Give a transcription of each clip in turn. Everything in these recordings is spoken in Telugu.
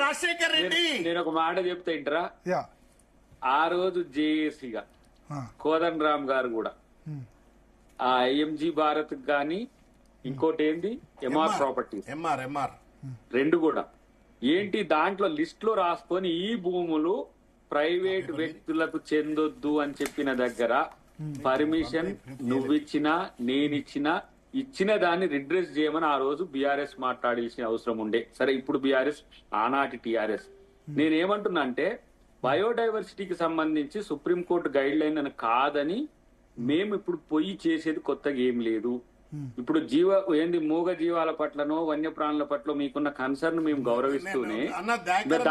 రాజశేఖర్ రెడ్డి. నేను ఒక మాట చెప్తా ఇంటరా. ఆ రోజు జేఏసీగా కోదండ రామ్ గారు కూడా ఆ ఐఎంజీ భారత్ గాని ఇంకోటి ఏంది ఎంఆర్ ప్రాపర్టీస్ రెండు కూడా ఏంటి దాంట్లో లిస్ట్ లో రాసుకొని ఈ భూములు ప్రైవేట్ వ్యక్తులకు చెందొద్దు అని చెప్పిన దగ్గర పర్మిషన్ నువ్విచ్చినా నేనిచ్చినా ఇచ్చిన దాన్ని రిడ్రెస్ చేయమని ఆ రోజు బీఆర్ఎస్ మాట్లాడాల్సిన అవసరం ఉండే. సరే ఇప్పుడు బీఆర్ఎస్ ఆనాటి టీఆర్ఎస్. నేనేమంటున్నా అంటే బయోడైవర్సిటీకి సంబంధించి సుప్రీంకోర్టు గైడ్ లైన్ అని కాదని మేము ఇప్పుడు పోయి చేసేది కొత్తగా ఏం లేదు. ఇప్పుడు మూగ జీవాల పట్లనో వన్యప్రాణుల పట్ల మీకున్న కన్సర్న్ మేము గౌరవిస్తూనే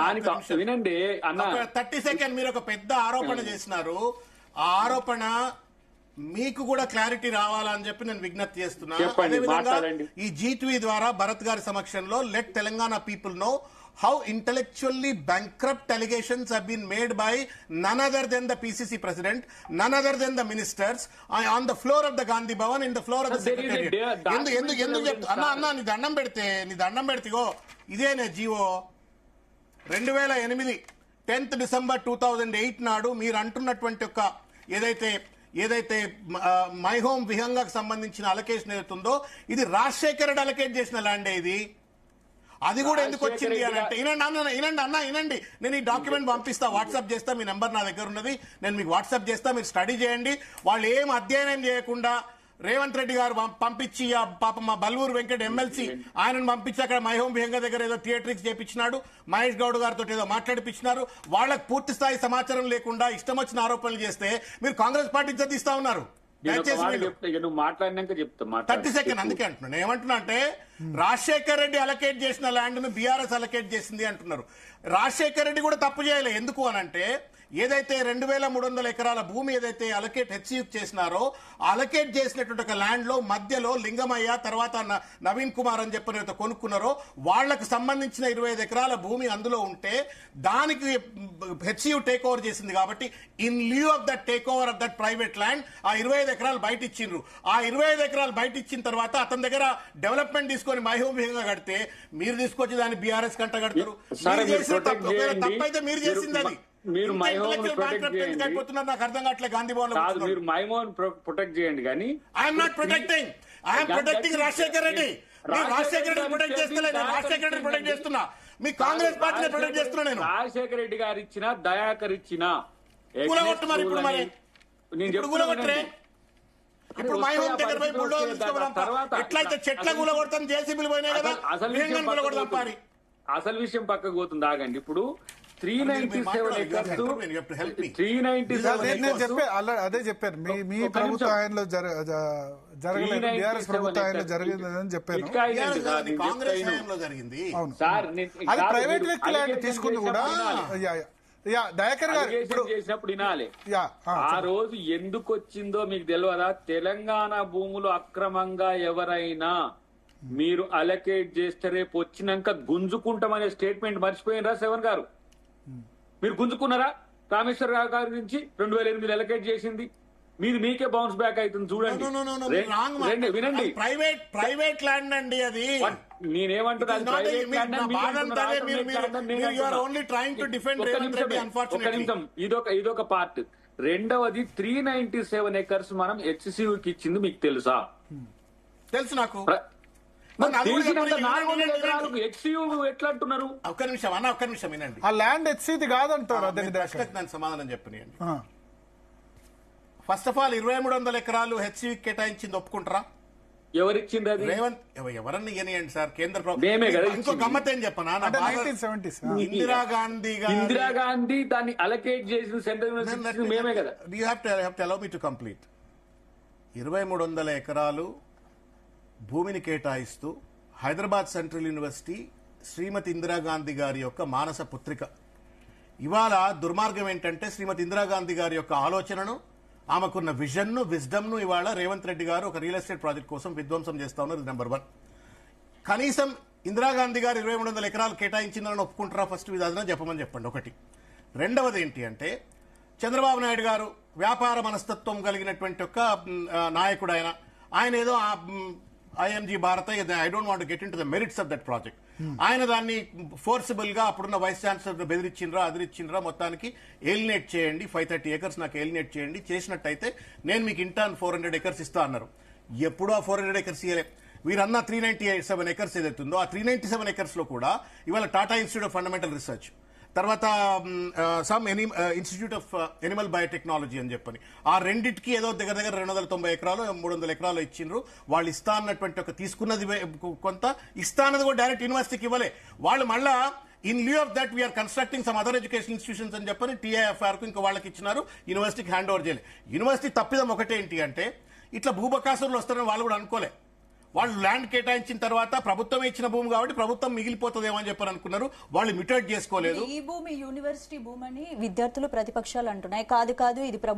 దానికి వినండి అన్న 30 సెకండ్ మీరు ఒక పెద్ద ఆరోపణ చేసినారు. ఆ ఆరోపణ మీకు కూడా క్లారిటీ రావాలని చెప్పి నేను విజ్ఞప్తి చేస్తున్నా. ఈ G2 ద్వారా భరత్ గారి సమక్షంలో let Telangana people know how intellectually bankrupt allegations have been made by none other than the PCC president, none other than the ministers, on the floor of the Gandhi Bhavan, in the floor of the secretariat. అన్నా నీ దండం పెడితే ఇదేనే జీవో 2008 10th December 2008 నాడు మీరు అంటున్నటువంటి ఒక ఏదైతే మై హోమ్ విహంగాకు సంబంధించిన అలొకేషన్ ఏదైతుందో ఇది రాజశేఖర్ రెడ్డి అలొకేట్ చేసిన ల్యాండ్. ఇది అది కూడా ఎందుకు వచ్చింది అని అంటే వినండి నేను ఈ డాక్యుమెంట్ పంపిస్తా, వాట్సాప్ చేస్తా, మీ నెంబర్ నా దగ్గర ఉన్నది, నేను మీకు వాట్సాప్ చేస్తా, మీరు స్టడీ చేయండి. వాళ్ళు ఏం అధ్యయనం చేయకుండా రేవంత్ రెడ్డి గారు పంపించి పాప మా బల్వూరు వెంకట ఎమ్మెల్సీ ఆయనను పంపించి అక్కడ మై హోమ్ విహంగ దగ్గర ఏదో థియేటర్స్ చేపించినాడు, మహేష్ గౌడ్ గారితో ఏదో మాట్లాడిపించినారు. వాళ్ళకి పూర్తి స్థాయి సమాచారం లేకుండా ఇష్టం వచ్చిన ఆరోపణలు చేస్తే మీరు కాంగ్రెస్ పార్టీ ఇజ్జత్ ఉన్నారు. 30 సెకండ్ అందుకే అంటున్నాను. ఏమంటున్నా అంటే రాజశేఖర్ రెడ్డి అలొకేట్ చేసిన ల్యాండ్ ను బీఆర్ఎస్ అలొకేట్ చేసింది అంటున్నారు. రాజశేఖర్ రెడ్డి కూడా తప్పు చేయలే. ఎందుకు అనంటే ఏదైతే 2300 ఎకరాల భూమి ఏదైతే అలొకేట్ హెచ్సిఎఫ్ చేసినారో అలొకేట్ చేసినటువంటి ఒక ల్యాండ్ లో మధ్యలో లింగమయ్య తర్వాత నవీన్ కుమార్ అని చెప్పి కొనుక్కున్నారో వాళ్లకు సంబంధించిన 25 ఎకరాల భూమి అందులో ఉంటే దానికి హెచ్సిఎఫ్ టేక్ ఓవర్ చేసింది. కాబట్టి in Liu of that take over of that private land ఆ 25 ఎకరాలు బయట ఇచ్చిండ్రు. ఆ 25 ఎకరాలు బయట ఇచ్చిన తర్వాత అతని దగ్గర డెవలప్మెంట్ తీసుకొని మైహోమిహంగా కడితే మీరు తీసుకొచ్చి దాన్ని బీఆర్ఎస్ కంట కడతారు. తప్పైతే మీరు చేసింది అది. మీరు మైహోన్ నాకు అర్థం కావట్లేదు. గాంధీ భవన్ కాదు, మీరు మైహోన్ ప్రొటెక్ట్ చేయండి కానీ I'm not protecting, I'm protecting Rajasekhar Reddy. Rajasekhar Reddy protect చేస్తలేదు, రాజశేఖర్ రెడ్డి ప్రొటెక్ట్ చేస్తున్నా, మీ కాంగ్రెస్ పార్టీని ప్రొటెక్ట్ చేస్తున్నా. నేను రాజశేఖర్ రెడ్డి గారు ఇచ్చిన దయాకర్ ఇచ్చిన కూలగొట్టు మరి ఇప్పుడు మరి నేను కూలగొట్టరే. ఇప్పుడు మై హోమ్ దగ్గర పోయి బుల్డోజర్ తీసుకోవడం ఎట్లయితే చెట్ల కూలగొడతాను జేసీబీలు పోయినాయి కదా, కూలగొడతాం పారి. అసలు విషయం పక్కకు పోతుంది. ఆగండి. ఇప్పుడు 397 ఎకర్స్ 397 అదే చెప్పారు మీ ప్రభుత్వ ఆయనలో జరగలేదు, బీఆర్ఎస్ ప్రభుత్వ ఆయనలో జరిగిందని చెప్పారు. అది ప్రైవేట్ వ్యక్తులు తీసుకుంది కూడా. దయాకర్ గారు చేసినప్పుడు వినాలి. ఆ రోజు ఎందుకు వచ్చిందో మీకు తెలియదా? తెలంగాణ భూములు అక్రమంగా ఎవరైనా మీరు అలొకేట్ చేస్తే రేపు వచ్చినాక గుంజుకుంటామనే స్టేట్మెంట్ మర్చిపోయినరా శ్రవణ్ గారు? మీరు గుంజుకున్నారా? రామేశ్వర్ రావు గారి నుంచి 2008 అలొకేట్ చేసింది మీది మీకే బౌన్స్ బ్యాక్ అవుతుంది. చూడండి, వినండి. ప్రైవేట్ ల్యాండ్ అండి అది. నేనేమంటున్నాను, ఇదొక పార్ట్. రెండవది 397 ఎకర్స్ మనం హెచ్సియూకి ఇచ్చింది మీకు తెలుసా? తెలుసు నాకు. ఎట్లా అంటున్నారు? ఒక్క నిమిషం వినండి. ఆ ల్యాండ్ హెచ్సిది కాదంటారు. దాని సమాధానం చెప్పనియండి. ఫస్ట్ ఆఫ్ ఆల్ 2300 ఎకరాలు హెచ్సి కేటాయించింది ఒప్పుకుంటారా? ఎవరిచ్చింది అది? రేవంత్ ఎవరన్నా ఇవ్వనియండి సార్. కేంద్ర ప్రభుత్వం. ఇంకో గమ్మత్ ఏం చెప్పనా, ఇందిరాగాంధీ దాన్ని అలొకేట్ చేసిన సెంట్రల్ మేమే కదా. You have to allow me to complete. 2300 ఎకరాలు భూమిని కేటాయిస్తూ హైదరాబాద్ సెంట్రల్ యూనివర్సిటీ శ్రీమతి ఇందిరాగాంధీ గారి యొక్క మానస పుత్రిక. ఇవాళ దుర్మార్గం ఏంటంటే శ్రీమతి ఇందిరాగాంధీ గారి యొక్క ఆలోచనను, ఆమెకున్న విజన్ను, విజ్డమ్ను ఇవాళ రేవంత్ రెడ్డి గారు ఒక రియల్ ఎస్టేట్ ప్రాజెక్ట్ కోసం విధ్వంసం చేస్తా ఉన్నారు. నెంబర్ 1. కనీసం ఇందిరాగాంధీ గారు 2300 ఎకరాలు కేటాయించిందని ఒప్పుకుంటారా? ఫస్ట్ విధానం చెప్పమని చెప్పండి. ఒకటి. రెండవది ఏంటి అంటే చంద్రబాబు నాయుడు గారు వ్యాపార మనస్తత్వం కలిగినటువంటి ఒక నాయకుడు. ఆయన ఏదో ఐఎంజీ భారత I don't want get in to the merits of that project. ఆయన దాన్ని ఫోర్సిబుల్ గా అప్పుడున్న వైస్ ఛాన్సలర్ బెదిరించిండ్రా అదిరిచ్చిండ్రా, మొత్తానికి ఏలినేట్ చేయండి, 530 acres నాకు ఏలినేట్ చేయండి, చేసినట్టయితే నేను మీకు ఇంటర్న్ 400 acres ఇస్తా అన్నారు. ఎప్పుడూ ఆ 400 acres ఇయ్యలే. వీరన్న 397 acres ఏదైతుందో ఆ 397 acres లో కూడా ఇవాళ Tata institute of fundamental research, తర్వాత some institute of animal biotechnology అని చెప్పని, ఆ రెండింటికి ఏదో దగ్గర 290 ఎకరాలు 300 ఎకరాలు ఇచ్చిండ్రు. వాళ్ళు ఇస్తా అన్నటువంటి ఒక తీసుకున్నది కొంత, ఇస్తా అన్నది కూడా డైరెక్ట్ యూనివర్సిటీకి ఇవ్వలే. వాళ్ళు మళ్ళా in lieu of that we are constructing some other education institutions అని చెప్పని టీఐఎఫ్ఆర్ కు ఇంకా వాళ్ళకి ఇచ్చినారు, యూనివర్సిటీకి హ్యాండ్ ఓవర్ చేయలేదు. యూనివర్సిటీ తప్పిదం ఒకటేంటి అంటే ఇట్లా భూబకాసురులు వస్తారని వాళ్ళు కూడా అనుకోలే. వాళ్ళు ల్యాండ్ కేటాయించిన తర్వాత ప్రభుత్వం ఇచ్చిన భూమి కాబట్టి ప్రభుత్వం మిగిలిపోతుందేమో అని చెప్పని అనుకున్నారు. వాళ్ళు మిటేట్ చేసుకోలేదు. ఈ భూమి యూనివర్సిటీ భూమి అని విద్యార్థులు ప్రతిపక్షాలు అంటున్నాయి. కాదు ఇది ప్రభుత్వం